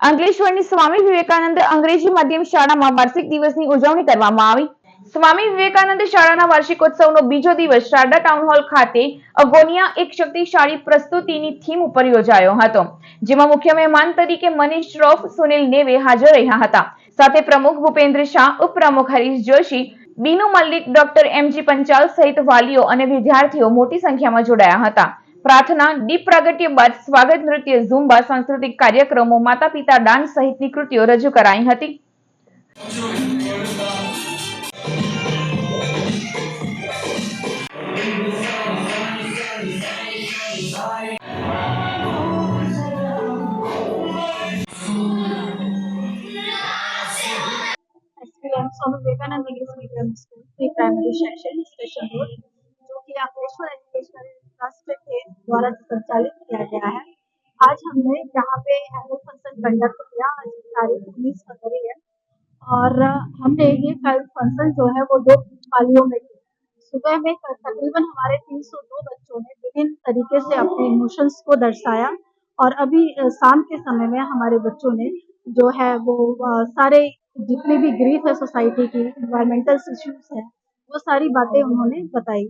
અંકલેશ્વરની સ્વામી વિવેકાનંદ અંગ્રેજી માધ્યમ શાળામાં વાર્ષિક દિવસની ઉજવણી કરવામાં આવી. સ્વામી વિવેકાનંદ શાળાના વાર્ષિકોત્સવનો બીજો દિવસ શારદા ટાઉન હોલ ખાતે અગોનિયા એક શક્તિશાળી પ્રસ્તુતિની થીમ ઉપર યોજાયો હતો, જેમાં મુખ્ય મહેમાન તરીકે મનીષ શ્રોફ, સુનિલ નેવે હાજર રહ્યા હતા. સાથે પ્રમુખ ભૂપેન્દ્ર શાહ, ઉપપ્રમુખ હરીશ જોશી, બીનુ મલ્લિક, ડોક્ટર એમજી પંચાલ સહિત વાલીઓ અને વિદ્યાર્થીઓ મોટી સંખ્યામાં જોડાયા હતા. પ્રાર્થના, દીપ પ્રાગટ્ય બાદ સ્વાગત નૃત્ય, ઝુંબા, સાંસ્કૃતિક કાર્યક્રમો, માતા પિતા ડાન્સ સહિતની કૃતિઓ રજૂ કરાઈ હતી. Swami Vivekananda English medium school pre primary section station road, जो कि अंकलेश्वर एजुकेशनल ट्रस्ट के द्वारा संचालित किया गया है। आज हमने यहाँ पे एनुअल फंक्शन कंडक्ट किया। आज तारीख 19 फरवरी है और हमने ये कल फंक्शन जो है वो 2 पालियों में किया। सुबह में तकरीबन हमारे 302 बच्चों ने विभिन्न तरीके से अपने इमोशंस को दर्शाया और अभी शाम के समय में हमारे बच्चों ने जो है वो सारे जितनी भी ग्रीफ है सोसाइटी की, एनवायरमेंटल इश्यूज है, वो सारी बातें उन्होंने बताई।